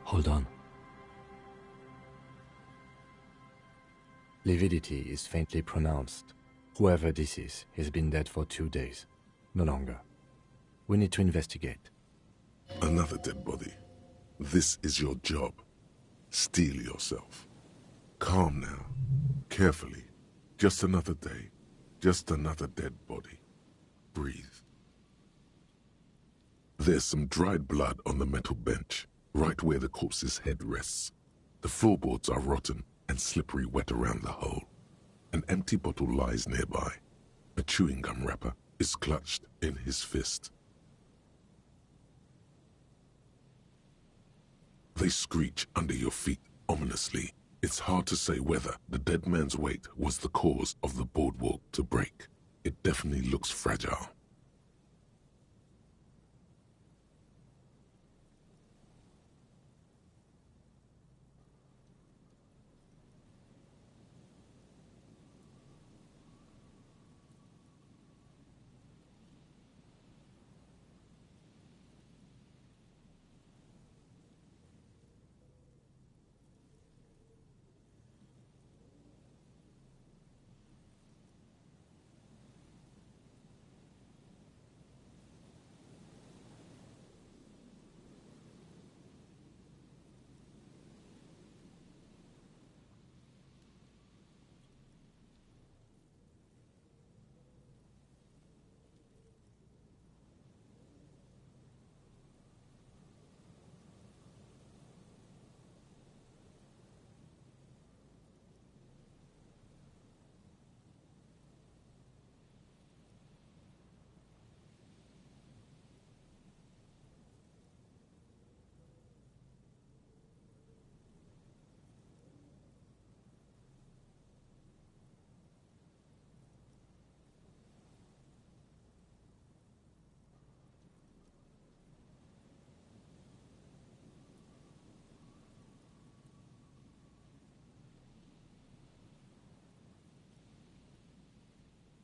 Hold on. Lividity is faintly pronounced. Whoever this is has been dead for 2 days. No longer. We need to investigate. Another dead body. This is your job. Steel yourself. Calm now. Carefully. Just another day. Just another dead body. Breathe. There's some dried blood on the metal bench, right where the corpse's head rests. The floorboards are rotten and slippery wet around the hole. An empty bottle lies nearby. A chewing gum wrapper is clutched in his fist. They screech under your feet ominously. It's hard to say whether the dead man's weight was the cause of the boardwalk to break. It definitely looks fragile.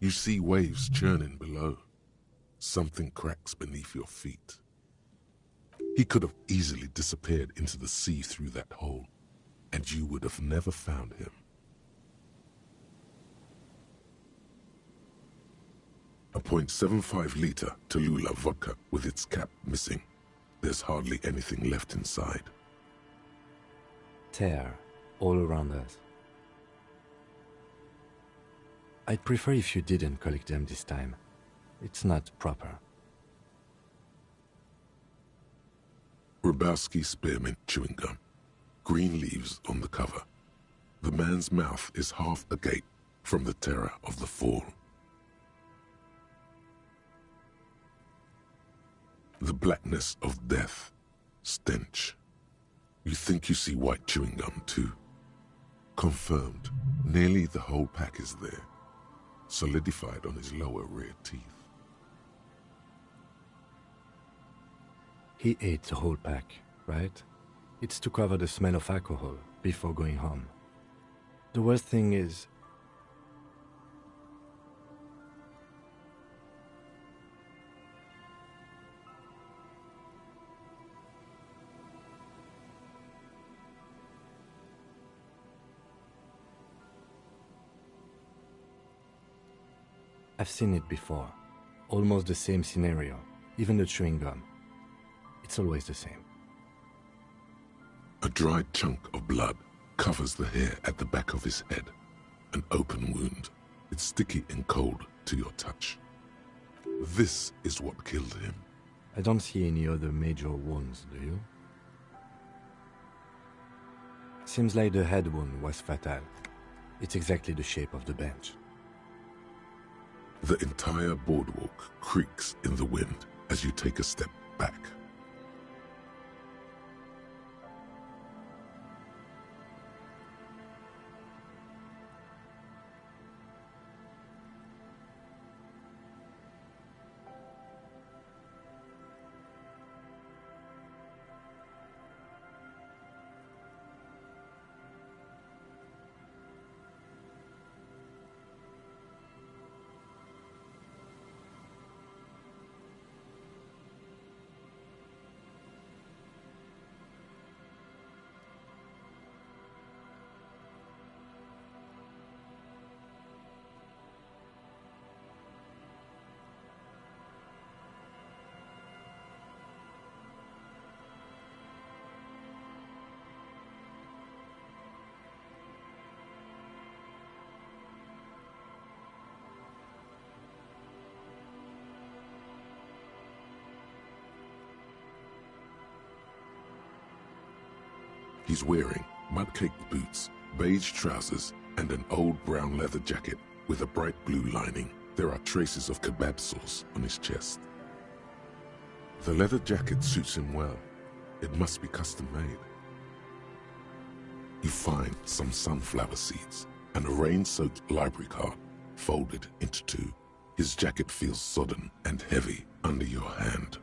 You see waves churning below. Something cracks beneath your feet. He could have easily disappeared into the sea through that hole, and you would have never found him. A .75-liter Tallulah vodka with its cap missing. There's hardly anything left inside. Tear all around us. I'd prefer if you didn't collect them this time. It's not proper. Hrabowski spearmint chewing gum. Green leaves on the cover. The man's mouth is half agape from the terror of the fall. The blackness of death. Stench. You think you see white chewing gum too. Confirmed. Nearly the whole pack is there. Solidified on his lower rear teeth. He ate the whole pack, right? It's to cover the smell of alcohol before going home. The worst thing is, I've seen it before. Almost the same scenario. Even the chewing gum. It's always the same. A dried chunk of blood covers the hair at the back of his head. An open wound. It's sticky and cold to your touch. This is what killed him. I don't see any other major wounds, do you? Seems like the head wound was fatal. It's exactly the shape of the bench. The entire boardwalk creaks in the wind as you take a step back. He's wearing mud-caked boots, beige trousers, and an old brown leather jacket with a bright blue lining. There are traces of kebab sauce on his chest. The leather jacket suits him well. It must be custom-made. You find some sunflower seeds and a rain-soaked library card folded into two. His jacket feels sodden and heavy under your hand.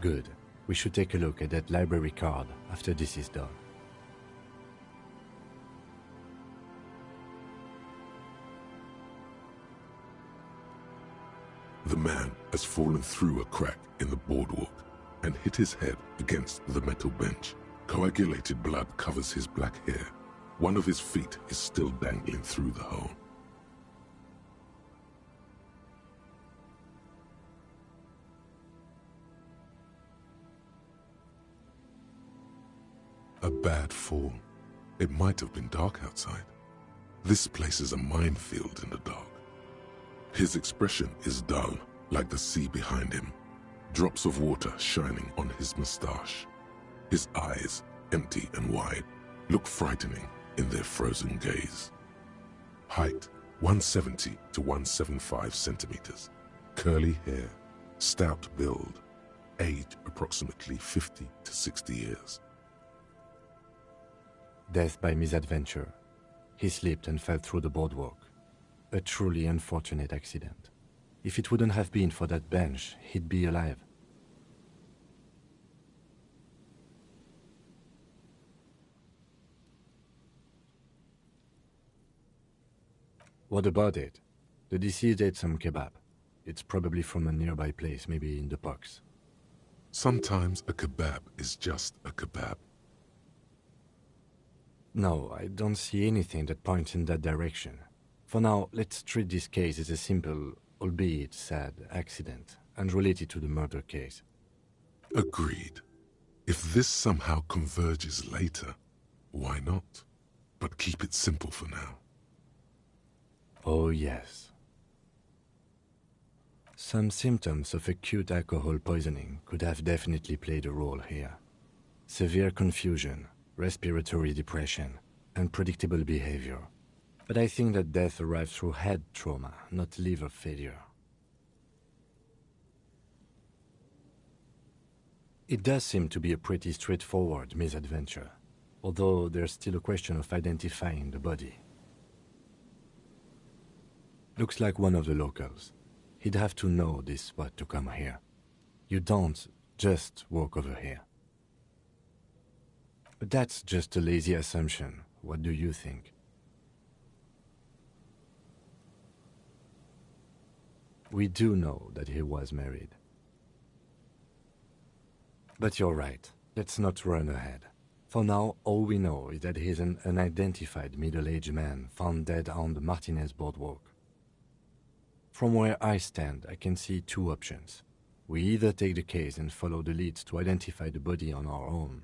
Good. We should take a look at that library card after this is done. The man has fallen through a crack in the boardwalk and hit his head against the metal bench. Coagulated blood covers his black hair. One of his feet is still dangling through the hole. A bad fall. It might have been dark outside. This place is a minefield in the dark. His expression is dull, like the sea behind him. Drops of water shining on his mustache. His eyes, empty and wide, look frightening in their frozen gaze. Height, 170 to 175 centimeters. Curly hair, stout build. Age, approximately 50 to 60 years. Death by misadventure. He slipped and fell through the boardwalk. A truly unfortunate accident. If it wouldn't have been for that bench, he'd be alive. What about it? The deceased ate some kebab. It's probably from a nearby place, maybe in the Pox. Sometimes a kebab is just a kebab. No, I don't see anything that points in that direction. For now, let's treat this case as a simple, albeit sad, accident, unrelated to the murder case. Agreed. If this somehow converges later, why not? But keep it simple for now. Oh yes. Some symptoms of acute alcohol poisoning could have definitely played a role here. Severe confusion, respiratory depression, unpredictable behavior. But I think that death arrived through head trauma, not liver failure. It does seem to be a pretty straightforward misadventure, although there's still a question of identifying the body. Looks like one of the locals. He'd have to know this spot to come here. You don't just walk over here. But that's just a lazy assumption. What do you think? We do know that he was married. But you're right. Let's not run ahead. For now, all we know is that he's an unidentified middle-aged man found dead on the Martinez boardwalk. From where I stand, I can see two options. We either take the case and follow the leads to identify the body on our own,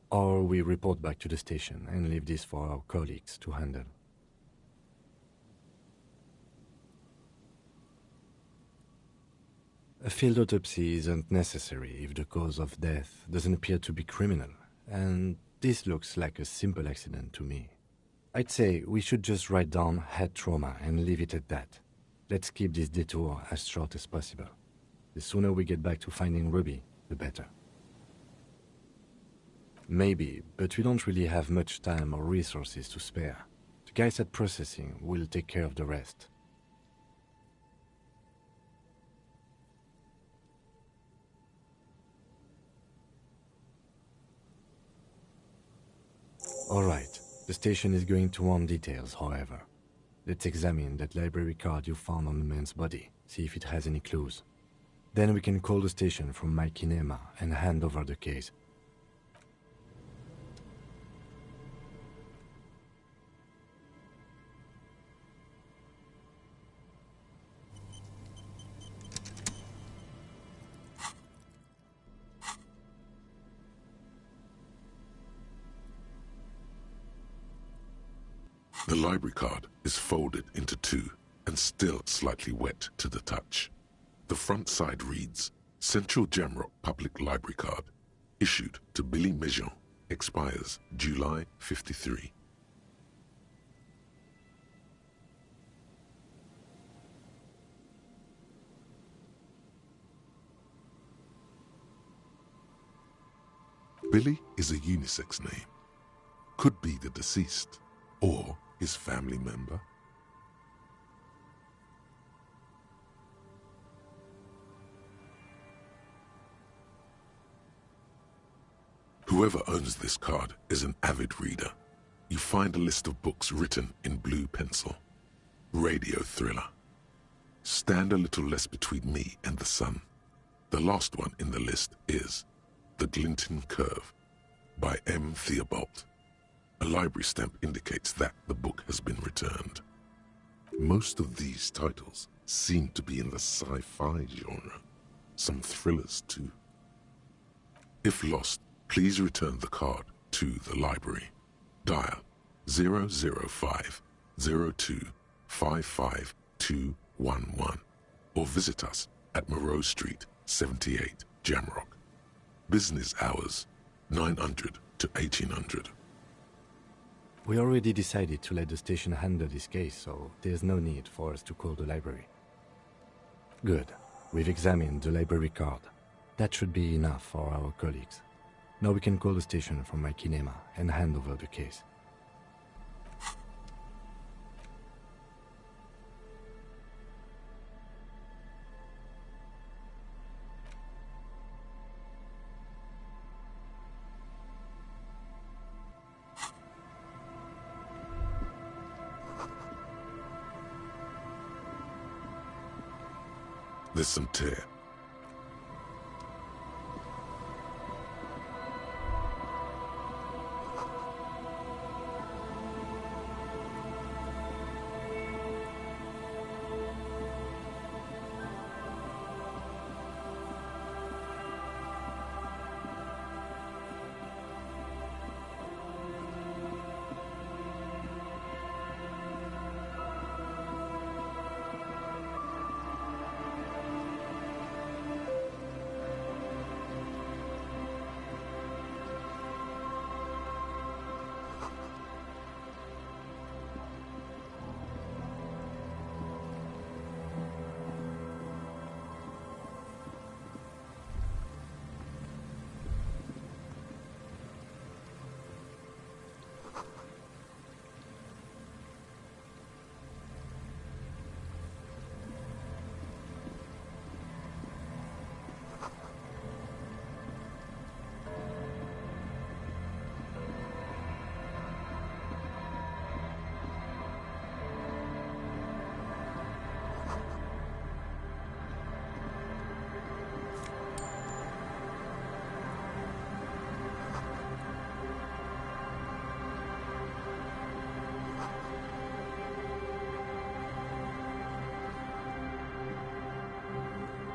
or we report back to the station and leave this for our colleagues to handle. A field autopsy isn't necessary if the cause of death doesn't appear to be criminal, and this looks like a simple accident to me. I'd say we should just write down head trauma and leave it at that. Let's keep this detour as short as possible. The sooner we get back to finding Ruby, the better. Maybe, but we don't really have much time or resources to spare. The guys at processing will take care of the rest. Alright, the station is going to want details, however. Let's examine that library card you found on the man's body, see if it has any clues. Then we can call the station from my kinema and hand over the case. The library card is folded into two and still slightly wet to the touch. The front side reads, Central Jamrock Public Library Card. Issued to Billy Mejean. Expires July 53. Billy is a unisex name. Could be the deceased or his family member. Whoever owns this card is an avid reader. You find a list of books written in blue pencil. Radio thriller. Stand a little less between me and the sun. The last one in the list is The Glinting Curve by M. Theobald. A library stamp indicates that the book has been returned. Most of these titles seem to be in the sci-fi genre. Some thrillers too. If lost, please return the card to the library. Dial 005-02-55-211 or visit us at Moreau Street, 78, Jamrock. Business hours, 900 to 1800. We already decided to let the station handle this case, so there's no need for us to call the library. Good. We've examined the library card. That should be enough for our colleagues. Now we can call the station from my kinema and hand over the case. There's some tear.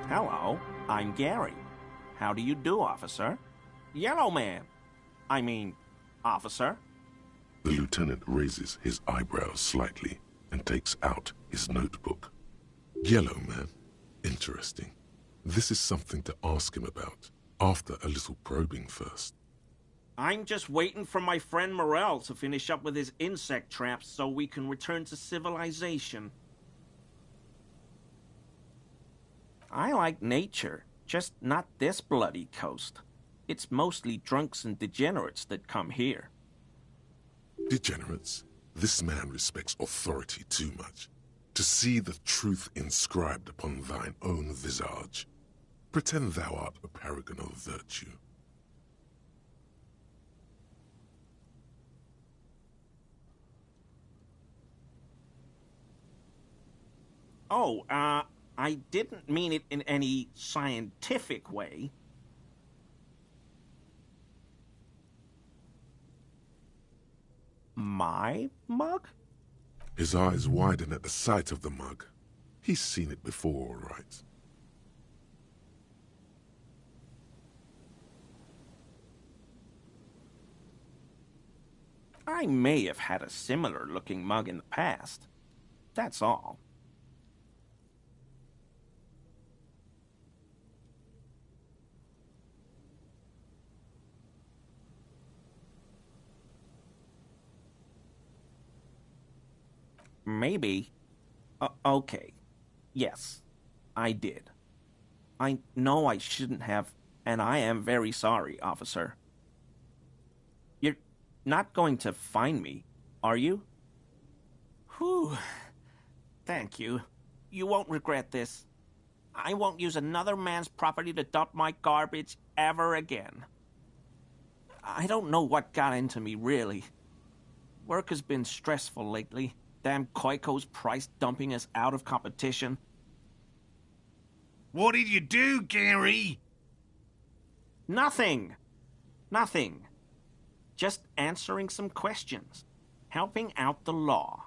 Hello, I'm Gary. How do you do, officer? Yellow man. I mean, officer. The lieutenant raises his eyebrows slightly and takes out his notebook. Yellow man. Interesting. This is something to ask him about, after a little probing first. I'm just waiting for my friend Morel to finish up with his insect traps so we can return to civilization. I like nature, just not this bloody coast. It's mostly drunks and degenerates that come here. Degenerates? This man respects authority too much. To see the truth inscribed upon thine own visage. Pretend thou art a paragon of virtue. Oh, I didn't mean it in any scientific way. My mug? His eyes widen at the sight of the mug. He's seen it before, all right. I may have had a similar-looking mug in the past. That's all. Maybe. Okay. Yes, I did. I know I shouldn't have, and I am very sorry, officer. You're not going to find me, are you? Whew. Thank you. You won't regret this. I won't use another man's property to dump my garbage ever again. I don't know what got into me, really. Work has been stressful lately. Damn Koiko's price dumping us out of competition. What did you do, Gary? Nothing. Nothing. Just answering some questions. Helping out the law.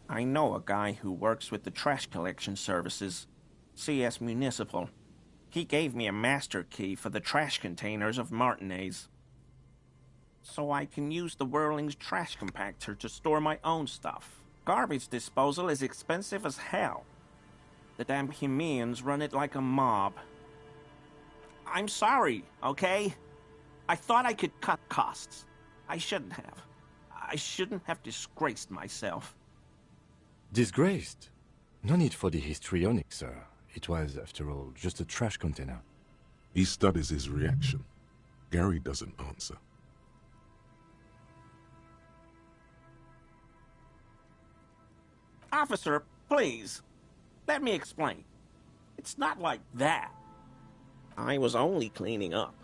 I know a guy who works with the trash collection services, CS Municipal. He gave me a master key for the trash containers of Martinez. So I can use the Whirling's trash compactor to store my own stuff. Garbage disposal is expensive as hell. The damn Bohemians run it like a mob. I'm sorry, okay? I thought I could cut costs. I shouldn't have. I shouldn't have disgraced myself. Disgraced? No need for the histrionic, sir. It was, after all, just a trash container. He studies his reaction. Gary doesn't answer. Officer, please. Let me explain. It's not like that. I was only cleaning up.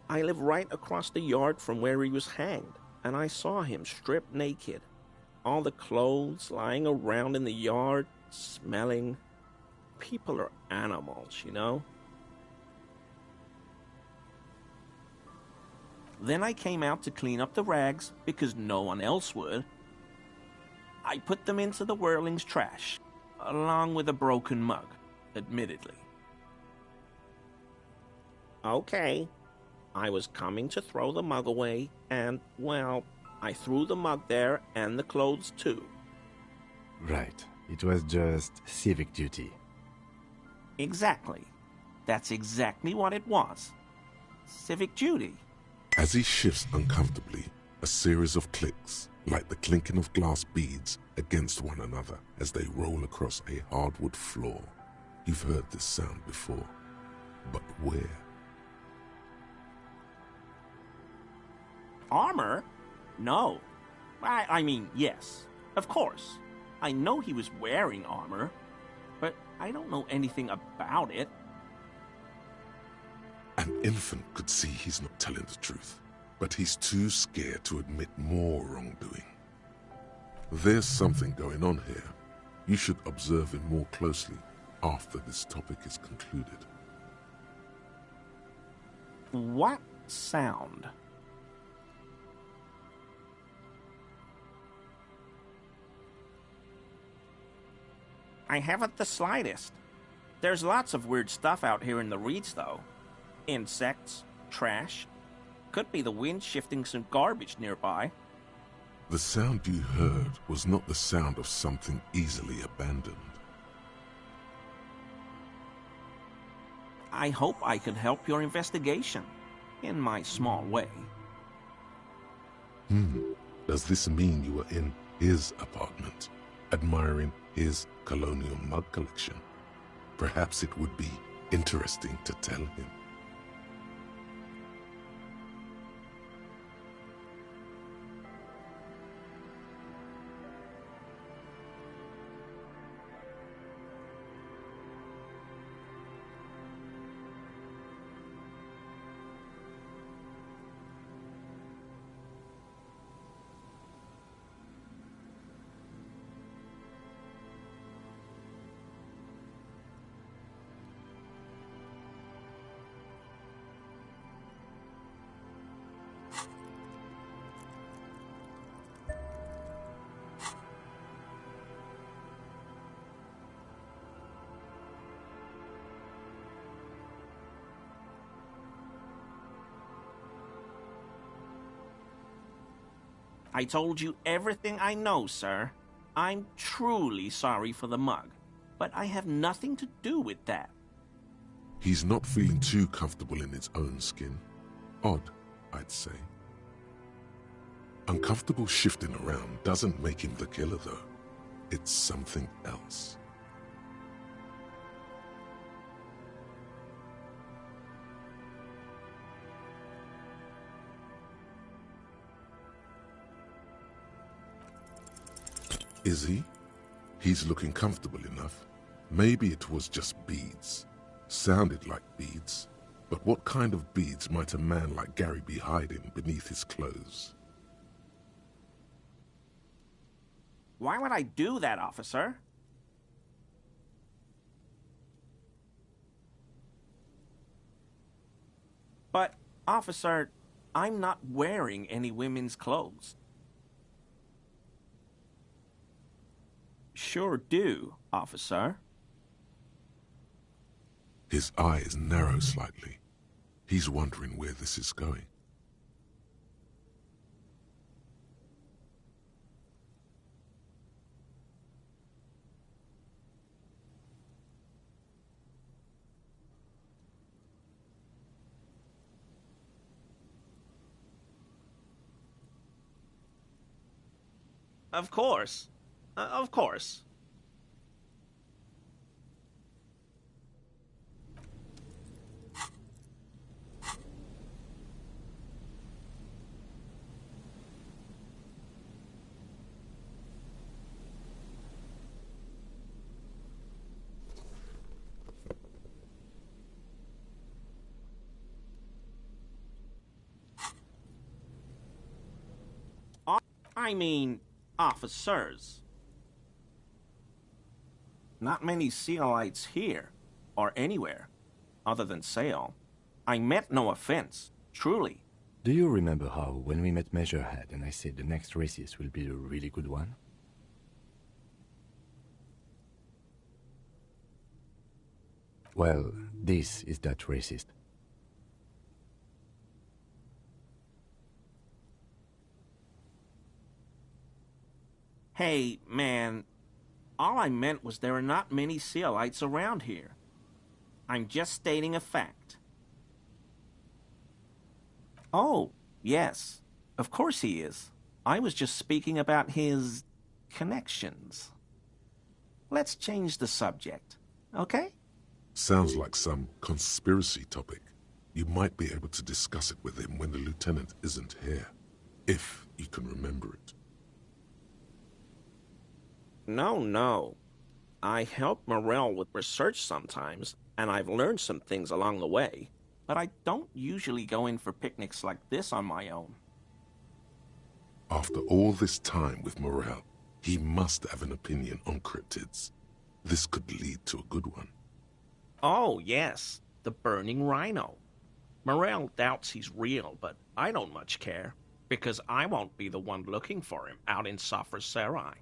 I live right across the yard from where he was hanged, and I saw him stripped naked. All the clothes lying around in the yard, smelling. People are animals, you know? Then I came out to clean up the rags because no one else would. I put them into the Whirling's trash, along with a broken mug, admittedly. Okay, I was coming to throw the mug away, and, well, I threw the mug there and the clothes too. Right. It was just civic duty. Exactly. That's exactly what it was. Civic duty. As he shifts uncomfortably, a series of clicks, like the clinking of glass beads against one another as they roll across a hardwood floor. You've heard this sound before, but where? Armor? No. I mean, yes. Of course. I know he was wearing armor, but I don't know anything about it. An infant could see he's not telling the truth, but he's too scared to admit more wrongdoing. There's something going on here. You should observe him more closely after this topic is concluded. What sound? I haven't the slightest. There's lots of weird stuff out here in the reeds, though. Insects, trash. Could be the wind shifting some garbage nearby. The sound you heard was not the sound of something easily abandoned. I hope I can help your investigation, in my small way. Does this mean you were in his apartment, admiring his colonial mug collection? Perhaps it would be interesting to tell him. I told you everything I know, sir. I'm truly sorry for the mug, but I have nothing to do with that. He's not feeling too comfortable in his own skin. Odd, I'd say. Uncomfortable shifting around doesn't make him the killer, though. It's something else. Is he? He's looking comfortable enough. Maybe it was just beads. Sounded like beads. But what kind of beads might a man like Gary be hiding beneath his clothes? Why would I do that, officer? But, officer, I'm not wearing any women's clothes. Sure do, officer. His eyes narrow slightly. He's wondering where this is going. Of course. Of course. I mean, officers. Not many sea lights here, or anywhere, other than sail. I meant no offense, truly. Do you remember how, when we met Measurehead and I said the next racist will be a really good one? Well, this is that racist. Hey, man, all I meant was there are not many Sealites around here. I'm just stating a fact. Oh, yes, of course he is. I was just speaking about his connections. Let's change the subject, okay? Sounds like some conspiracy topic. You might be able to discuss it with him when the lieutenant isn't here, if you can remember it. No. I help Morel with research sometimes, and I've learned some things along the way, but I don't usually go in for picnics like this on my own. After all this time with Morel, he must have an opinion on cryptids. This could lead to a good one. Oh, yes, the burning rhino. Morel doubts he's real, but I don't much care, because I won't be the one looking for him out in Safra Serai.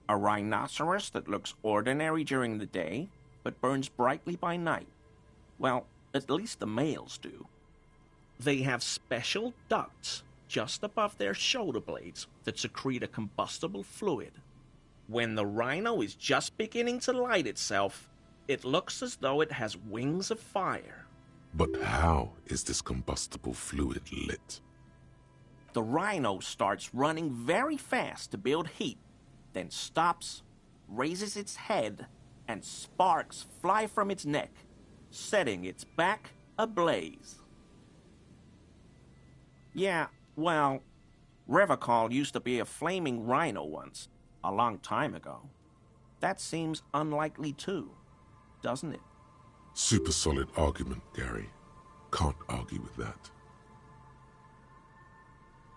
A rhinoceros that looks ordinary during the day, but burns brightly by night. Well, at least the males do. They have special ducts just above their shoulder blades that secrete a combustible fluid. When the rhino is just beginning to light itself, it looks as though it has wings of fire. But how is this combustible fluid lit? The rhino starts running very fast to build heat, then stops, raises its head, and sparks fly from its neck, setting its back ablaze. Yeah, well, Revacol used to be a flaming rhino once, a long time ago. That seems unlikely too, doesn't it? Super solid argument, Gary. Can't argue with that.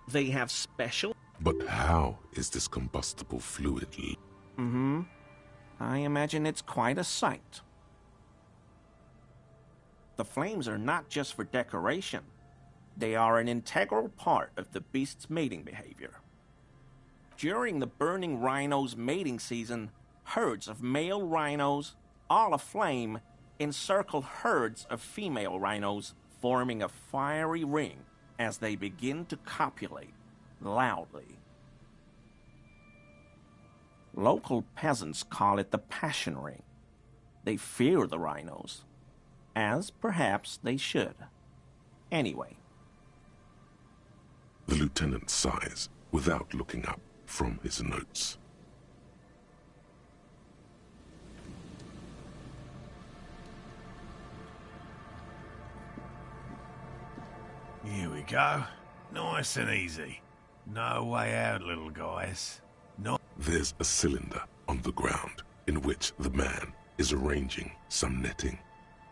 They have special... But how is this combustible fluid lit? I imagine it's quite a sight. The flames are not just for decoration. They are an integral part of the beast's mating behavior. During the burning rhino's mating season, herds of male rhinos, all aflame, encircle herds of female rhinos, forming a fiery ring as they begin to copulate loudly. Local peasants call it the passion ring. They fear the rhinos, as perhaps they should. Anyway, The lieutenant sighs without looking up from his notes. Here we go. Nice and easy. No way out, little guys. No. There's a cylinder on the ground in which the man is arranging some netting.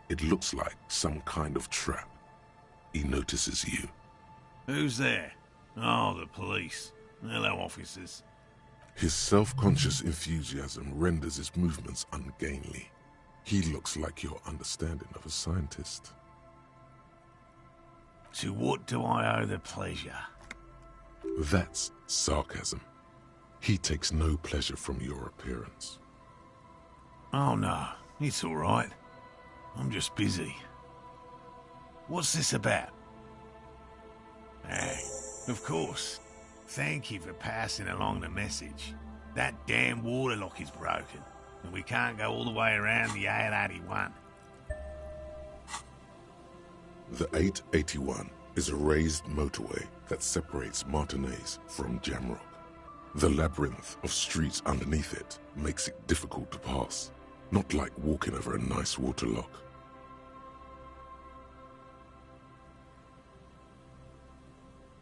It looks like some kind of trap. He notices you. Who's there? Oh, the police. Hello, officers. His self-conscious enthusiasm renders his movements ungainly. He looks like your understanding of a scientist. To what do I owe the pleasure? That's sarcasm. He takes no pleasure from your appearance. Oh no, it's all right. I'm just busy. What's this about? Hey, of course. Thank you for passing along the message. That damn water lock is broken, and we can't go all the way around the 881. The 881 is a raised motorway that separates Martinez from Jamrock. The labyrinth of streets underneath it makes it difficult to pass, not like walking over a nice waterlock.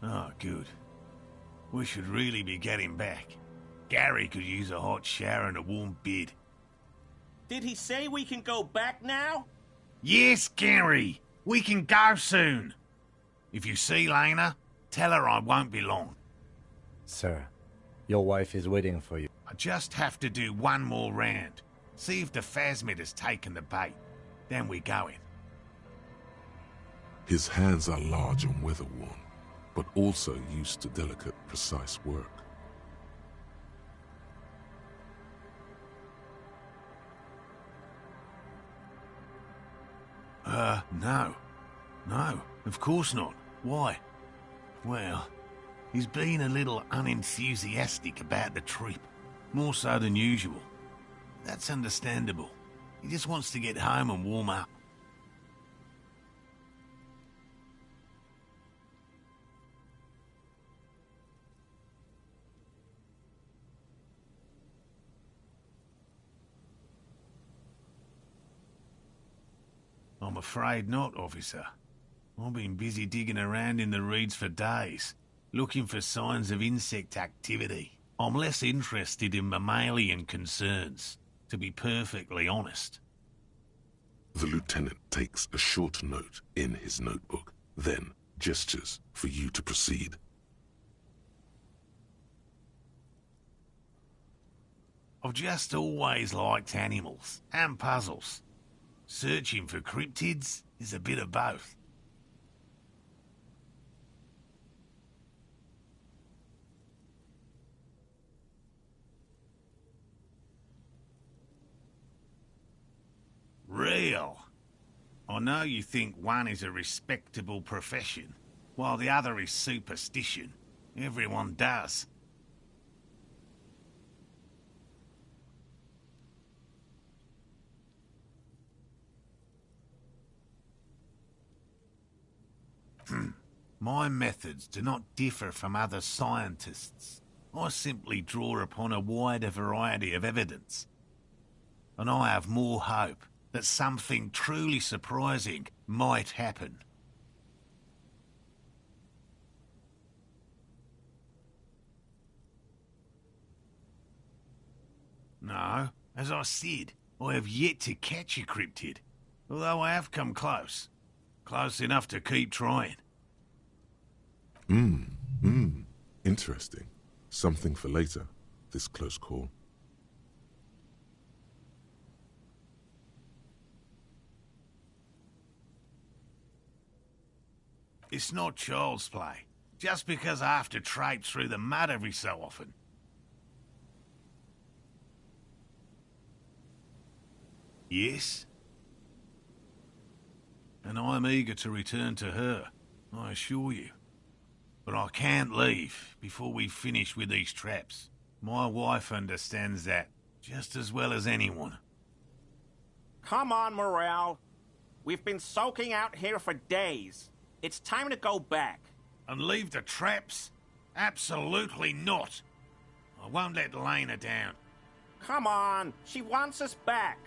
Oh, good. We should really be getting back. Gary could use a hot shower and a warm bed. Did he say we can go back now? Yes, Gary! We can go soon! If you see Lena, tell her I won't be long. Sir, your wife is waiting for you. I just have to do one more round. See if the phasmid has taken the bait. Then we go in. His hands are large and weather-worn, but also used to delicate, precise work. No. No, of course not. Why? Well, he's been a little unenthusiastic about the trip. More so than usual. That's understandable. He just wants to get home and warm up. I'm afraid not, officer. I've been busy digging around in the reeds for days, looking for signs of insect activity. I'm less interested in mammalian concerns, to be perfectly honest. The lieutenant takes a short note in his notebook, then gestures for you to proceed. I've just always liked animals and puzzles. Searching for cryptids is a bit of both. Real. I know you think one is a respectable profession, while the other is superstition. Everyone does. My methods do not differ from other scientists. I simply draw upon a wider variety of evidence. And I have more hope that something truly surprising might happen. No, as I said, I have yet to catch a cryptid, although I have come close. Close enough to keep trying. Interesting. Something for later, this close call. It's not child's play, just because I have to traipse through the mud every so often. Yes? And I'm eager to return to her, I assure you. But I can't leave before we finish with these traps. My wife understands that just as well as anyone. Come on, Morale. We've been soaking out here for days. It's time to go back. And leave the traps? Absolutely not. I won't let Lena down. Come on, she wants us back.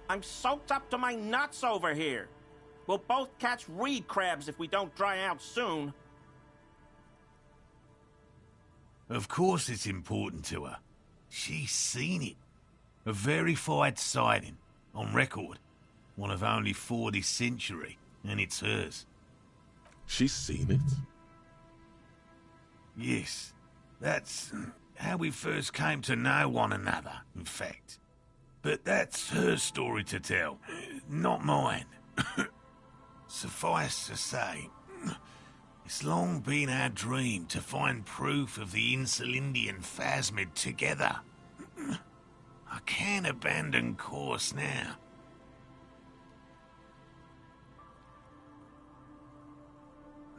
I'm soaked up to my nuts over here. We'll both catch reed crabs if we don't dry out soon. Of course it's important to her. She's seen it. A verified sighting, on record. One of only 40th century, and it's hers. She's seen it? Yes, that's how we first came to know one another, in fact. But that's her story to tell, not mine. Suffice to say, it's long been our dream to find proof of the Insulindian phasmid together. I can't abandon course now.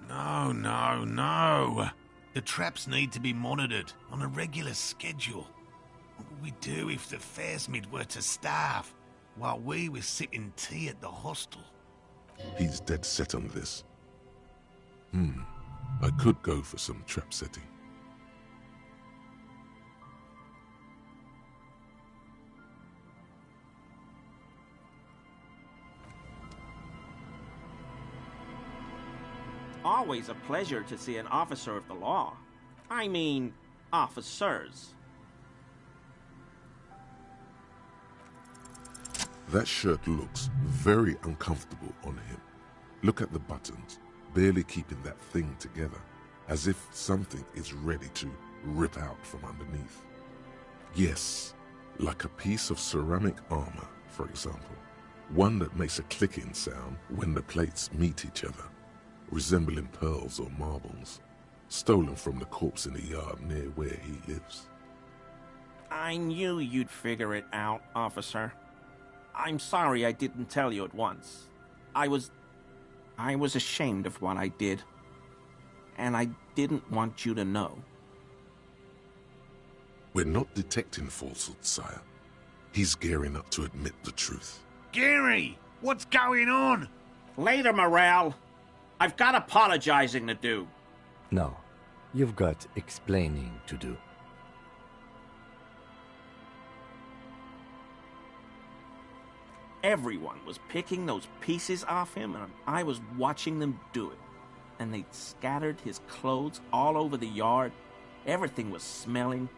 No. The traps need to be monitored on a regular schedule. What would we do if the phasmid were to starve while we were sipping tea at the hostel? He's dead set on this. I could go for some trap setting. Always a pleasure to see an officer of the law. I mean, officers. That shirt looks very uncomfortable on him. Look at the buttons, barely keeping that thing together, as if something is ready to rip out from underneath. Yes, like a piece of ceramic armor, for example. One that makes a clicking sound when the plates meet each other, resembling pearls or marbles, stolen from the corpse in the yard near where he lives. I knew you'd figure it out, officer. I'm sorry I didn't tell you at once. I was ashamed of what I did. And I didn't want you to know. We're not detecting falsehood, sire. He's gearing up to admit the truth. Gary, what's going on? Later, Morale. I've got apologizing to do. No, you've got explaining to do. Everyone was picking those pieces off him, and I was watching them do it. And they'd scattered his clothes all over the yard. Everything was smelling.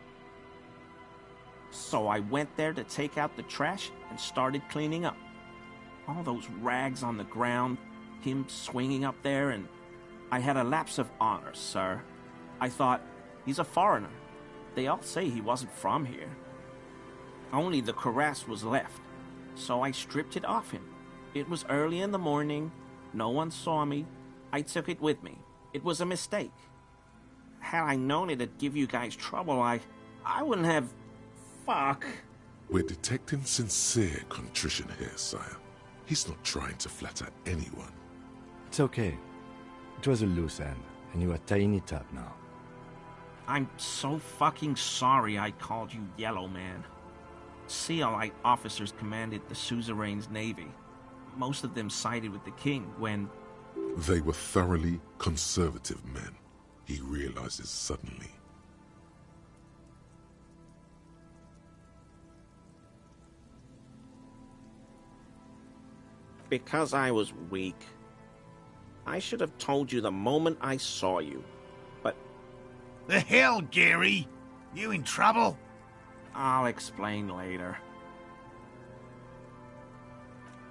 So I went there to take out the trash and started cleaning up. All those rags on the ground, him swinging up there, and I had a lapse of honor, sir. I thought, he's a foreigner. They all say he wasn't from here. Only the cuirass was left, so I stripped it off him. It was early in the morning. No one saw me. I took it with me. It was a mistake. Had I known it'd give you guys trouble, I wouldn't have... Fuck. We're detecting sincere contrition here, sire. He's not trying to flatter anyone. It's okay. It was a loose end, and you are tying it up now. I'm so fucking sorry I called you Yellow Man. Sealite officers commanded the suzerain's navy. Most of them sided with the king when... They were thoroughly conservative men, he realizes suddenly. Because I was weak. I should have told you the moment I saw you. But The hell, Gary? You in trouble? I'll explain later.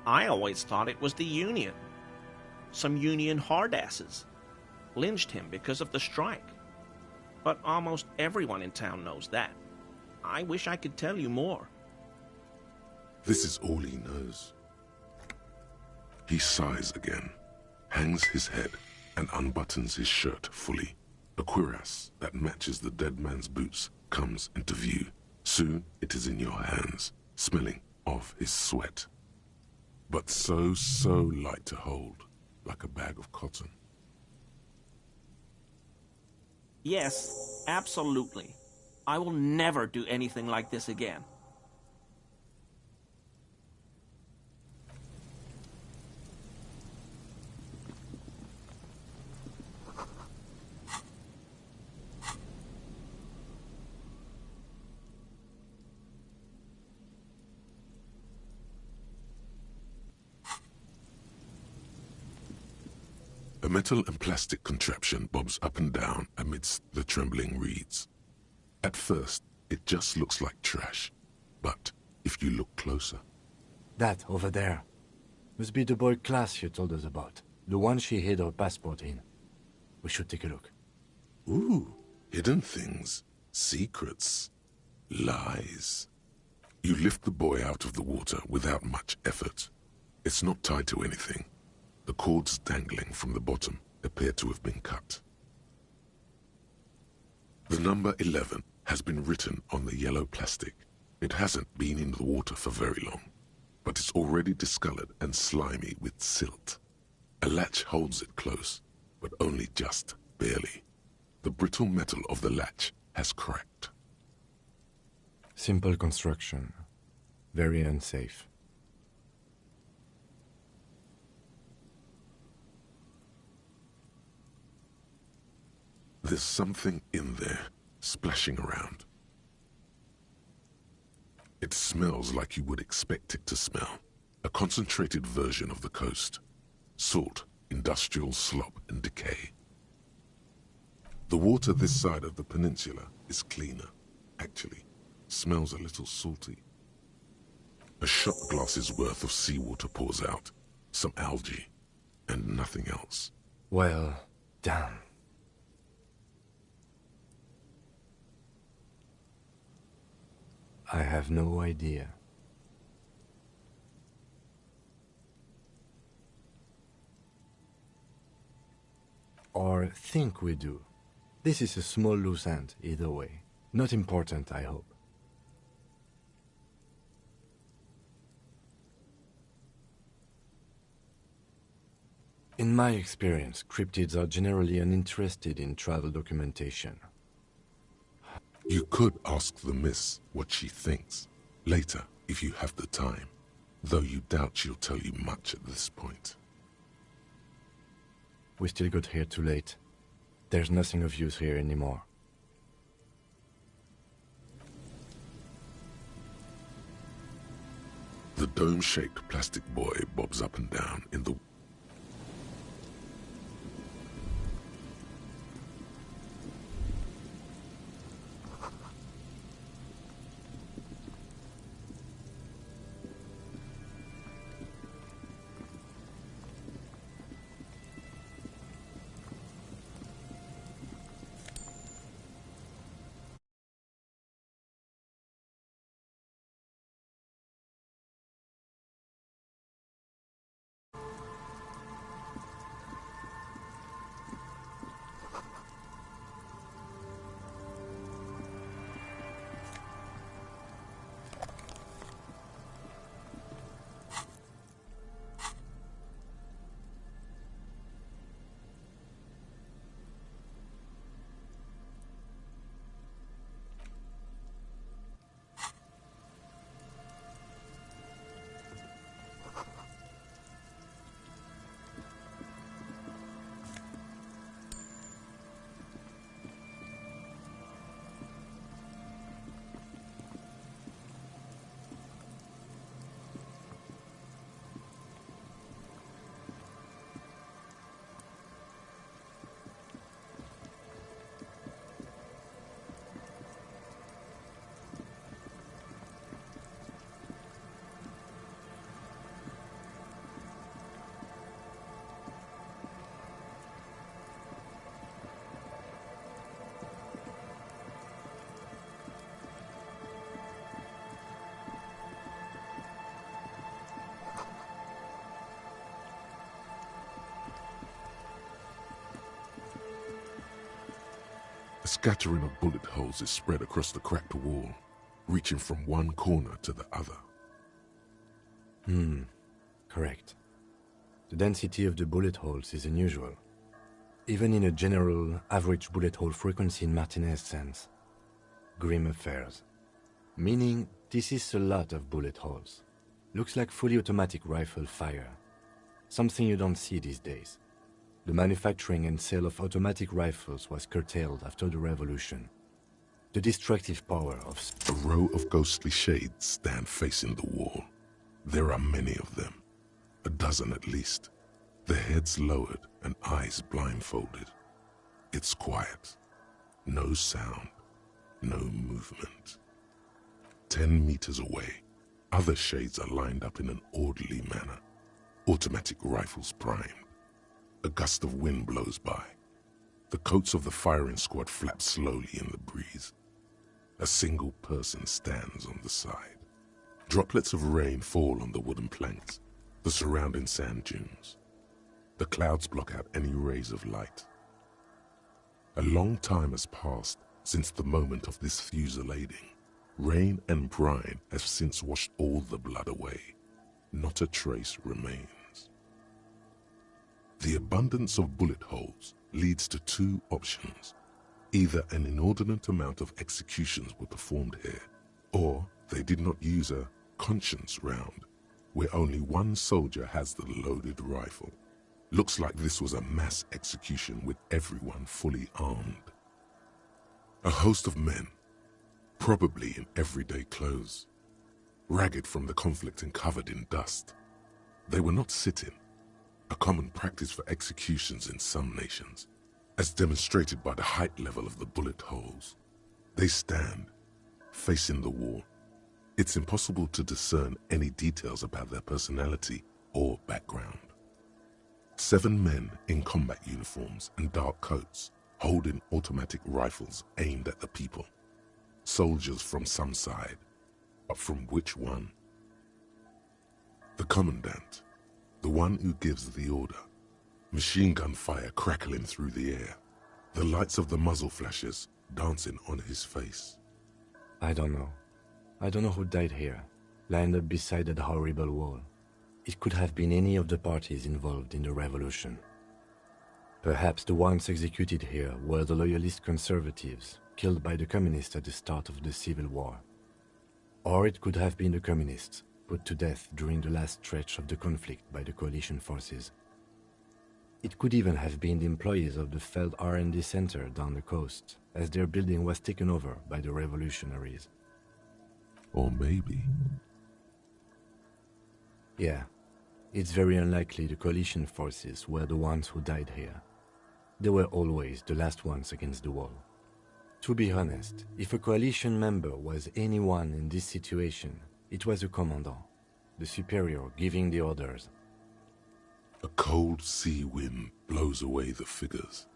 I always thought it was the Union. Some Union hardasses lynched him because of the strike. But almost everyone in town knows that. I wish I could tell you more. This is all he knows. He sighs again, hangs his head, and unbuttons his shirt fully. A cuirass that matches the dead man's boots comes into view. Soon it is in your hands, smelling of his sweat. But so light to hold, like a bag of cotton. Yes, absolutely. I will never do anything like this again. A metal and plastic contraption bobs up and down amidst the trembling reeds. At first, it just looks like trash, but if you look closer... That, over there, must be the boy class you told us about. The one she hid her passport in. We should take a look. Ooh, hidden things, secrets, lies. You lift the boy out of the water without much effort. It's not tied to anything. The cords dangling from the bottom appear to have been cut. The number 11 has been written on the yellow plastic. It hasn't been in the water for very long, but it's already discolored and slimy with silt. A latch holds it close, but only just barely. The brittle metal of the latch has cracked. Simple construction. Very unsafe. There's something in there, splashing around. It smells like you would expect it to smell. A concentrated version of the coast. Salt, industrial slop and decay. The water this side of the peninsula is cleaner. Actually, smells a little salty. A shot glass's worth of seawater pours out. Some algae, and nothing else. Well, damn. I have no idea. Or think we do. This is a small loose end, either way. Not important, I hope. In my experience, cryptids are generally uninterested in travel documentation. You could ask the miss what she thinks, later, if you have the time, though you doubt she'll tell you much at this point. We still got here too late. There's nothing of use here anymore. The dome-shaped plastic boy bobs up and down in the... A scattering of bullet holes is spread across the cracked wall, reaching from one corner to the other. Correct. The density of the bullet holes is unusual, even in a general average bullet hole frequency in Martinez's sense. Grim affairs. Meaning, this is a lot of bullet holes. Looks like fully automatic rifle fire. Something you don't see these days. The manufacturing and sale of automatic rifles was curtailed after the revolution. The destructive power of... A row of ghostly shades stand facing the wall. There are many of them. A dozen at least. Their heads lowered, and eyes blindfolded. It's quiet. No sound. No movement. 10 meters away, other shades are lined up in an orderly manner. Automatic rifles primed. A gust of wind blows by. The coats of the firing squad flap slowly in the breeze. A single person stands on the side. Droplets of rain fall on the wooden planks, the surrounding sand dunes. The clouds block out any rays of light. A long time has passed since the moment of this fusillading. Rain and brine have since washed all the blood away. Not a trace remains. The abundance of bullet holes leads to two options. Either an inordinate amount of executions were performed here, or they did not use a conscience round, where only one soldier has the loaded rifle. Looks like this was a mass execution with everyone fully armed. A host of men, probably in everyday clothes, ragged from the conflict and covered in dust. They were not sitting, a common practice for executions in some nations, as demonstrated by the height level of the bullet holes. They stand, facing the wall. It's impossible to discern any details about their personality or background. 7 men in combat uniforms and dark coats, holding automatic rifles aimed at the people. Soldiers from some side, but from which one? The commandant, the one who gives the order. Machine gun fire crackling through the air, the lights of the muzzle flashes dancing on his face. I don't know. I don't know who died here, lined up beside that horrible wall. It could have been any of the parties involved in the revolution. Perhaps the ones executed here were the loyalist conservatives, killed by the communists at the start of the Civil War. Or it could have been the communists, put to death during the last stretch of the conflict by the coalition forces. It could even have been the employees of the failed R&D center down the coast, as their building was taken over by the revolutionaries. Or maybe... Yeah, it's very unlikely the coalition forces were the ones who died here. They were always the last ones against the wall. To be honest, if a coalition member was anyone in this situation, it was a commandant, the superior giving the orders. A cold sea wind blows away the figures.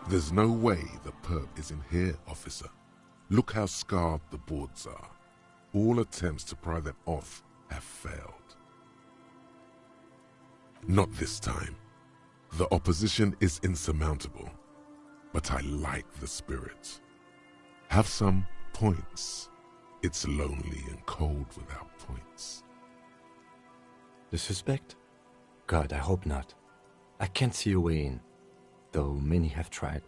There's no way the perp is in here, officer. Look how scarred the boards are. All attempts to pry them off have failed. Not this time. The opposition is insurmountable, but I like the spirit. Have some points. It's lonely and cold without points. The suspect? God, I hope not. I can't see a way in, though many have tried.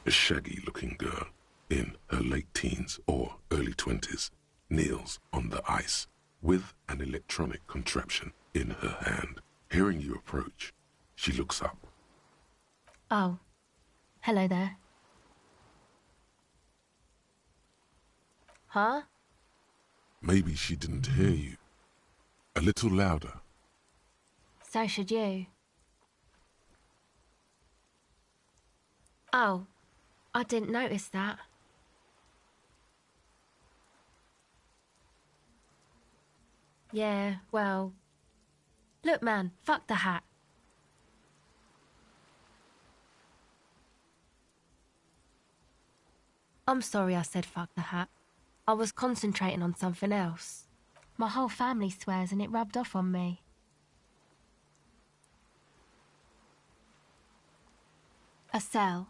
A shaggy-looking girl in her late teens or early 20s kneels on the ice with an electronic contraption in her hand. Hearing you approach, she looks up. Oh, hello there. Huh? Maybe she didn't hear you. A little louder. So should you. Oh, I didn't notice that. Yeah, well... Look, man, fuck the hat. I'm sorry I said fuck the hat. I was concentrating on something else. My whole family swears and it rubbed off on me. A cell.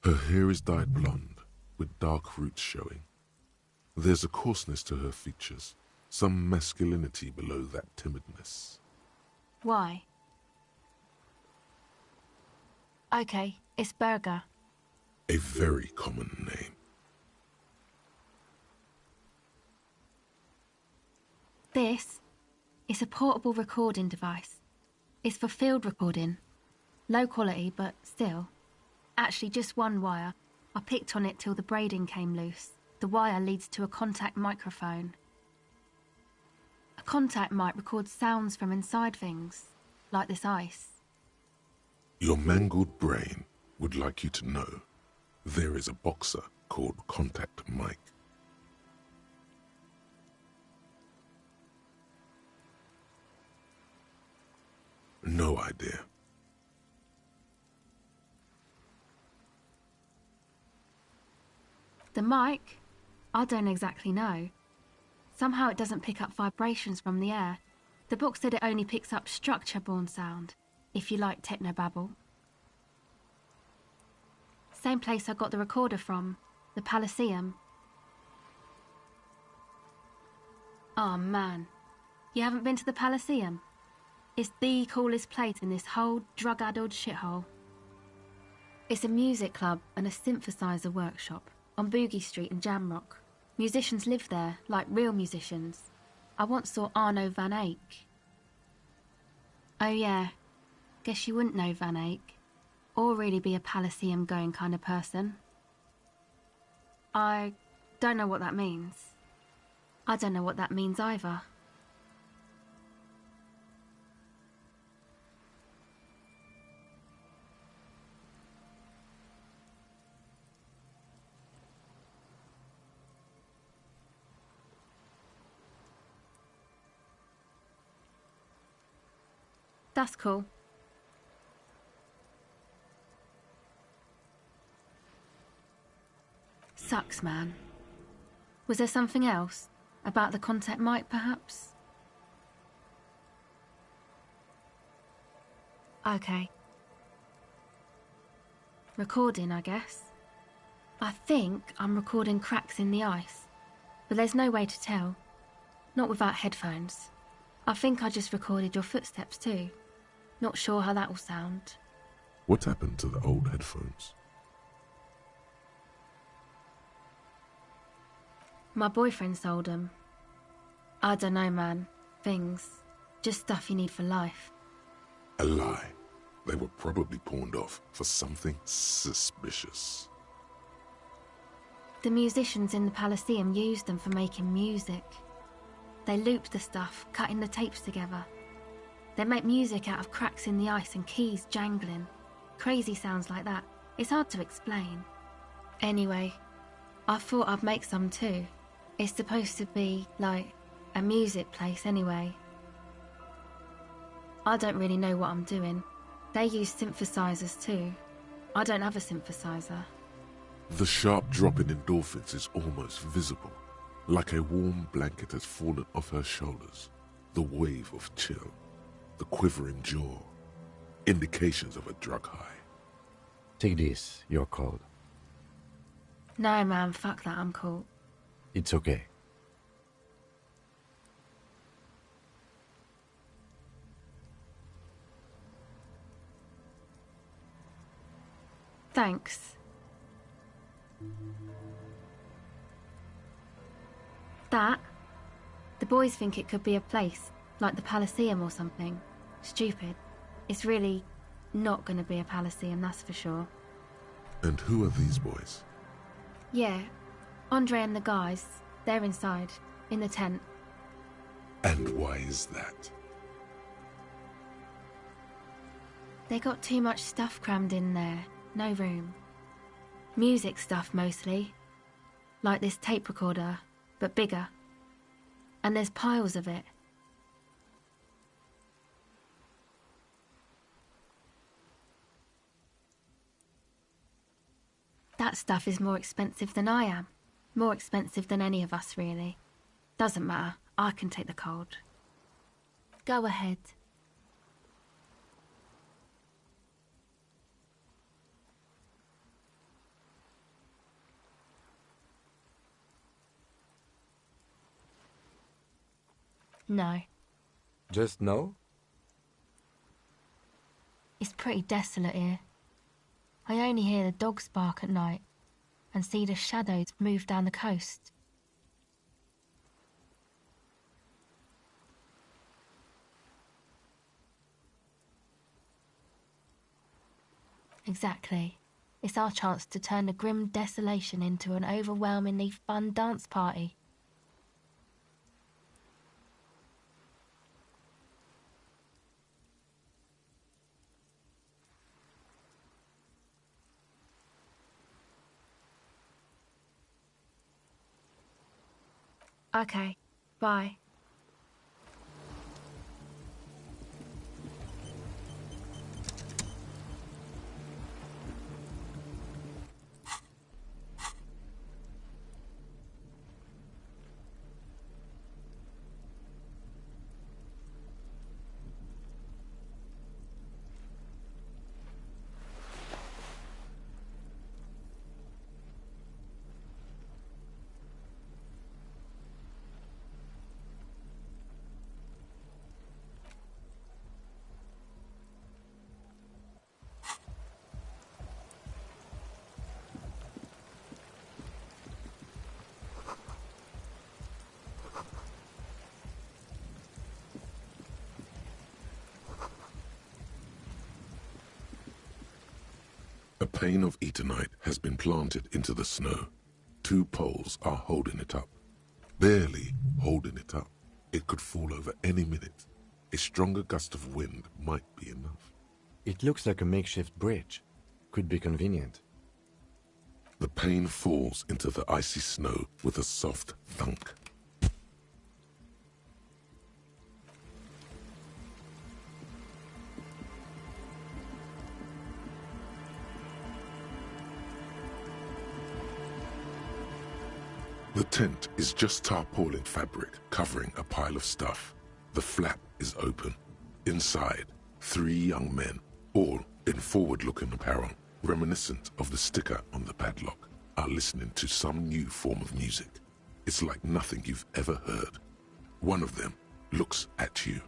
Her hair is dyed blonde, with dark roots showing. There's a coarseness to her features, some masculinity below that timidness. Why? Okay, it's Burger. A very common name. This is a portable recording device. It's for field recording. Low quality, but still. Actually, just one wire. I picked on it till the braiding came loose. The wire leads to a contact microphone. A contact mic records sounds from inside things, like this ice. Your mangled brain would like you to know there is a boxer called Contact Mike. No idea. The mic? I don't exactly know. Somehow it doesn't pick up vibrations from the air. The book said it only picks up structure-borne sound, if you like technobabble. Same place I got the recorder from, the Elysium. Oh man, you haven't been to the Elysium? It's the coolest place in this whole drug-addled shithole. It's a music club and a synthesizer workshop on Boogie Street in Jamrock. Musicians live there, like real musicians. I once saw Arno van Eyck. Oh yeah, guess you wouldn't know Van Eyck, or really be a Elysium-going kind of person. I don't know what that means. I don't know what that means either. That's cool. Sucks, man. Was there something else? About the contact mic, perhaps? Okay. Recording, I guess. I think I'm recording cracks in the ice, but there's no way to tell. Not without headphones. I think I just recorded your footsteps too. Not sure how that will sound. What happened to the old headphones? My boyfriend sold them. I don't know, man. Things. Just stuff you need for life. A lie. They were probably pawned off for something suspicious. The musicians in the Elysium used them for making music. They looped the stuff, cutting the tapes together. They make music out of cracks in the ice and keys jangling. Crazy sounds like that. It's hard to explain. Anyway, I thought I'd make some too. It's supposed to be, like, a music place anyway. I don't really know what I'm doing. They use synthesizers too. I don't have a synthesizer. The sharp drop in endorphins is almost visible, like a warm blanket has fallen off her shoulders. The wave of chill, the quivering jaw, indications of a drug high. Take this, you're cold. No, man, fuck that, I'm cool. It's okay. Thanks. That? The boys think it could be a place, like the Palaceum or something. Stupid. It's really not going to be a Palaceum, that's for sure. And who are these boys? Yeah, Andre and the guys, they're inside, in the tent. And why is that? They got too much stuff crammed in there, no room. Music stuff mostly. Like this tape recorder, but bigger. And there's piles of it. That stuff is more expensive than I am. More expensive than any of us, really. Doesn't matter, I can take the cold. Go ahead. No. Just no? It's pretty desolate here. I only hear the dogs bark at night and see the shadows move down the coast. Exactly. It's our chance to turn the grim desolation into an overwhelmingly fun dance party. Okay, bye. A pane of eternite has been planted into the snow. 2 poles are holding it up. Barely holding it up. It could fall over any minute. A stronger gust of wind might be enough. It looks like a makeshift bridge. Could be convenient. The pane falls into the icy snow with a soft thunk. The tent is just tarpaulin fabric covering a pile of stuff. The flap is open. Inside, 3 young men, all in forward-looking apparel, reminiscent of the sticker on the padlock, are listening to some new form of music. It's like nothing you've ever heard. One of them looks at you.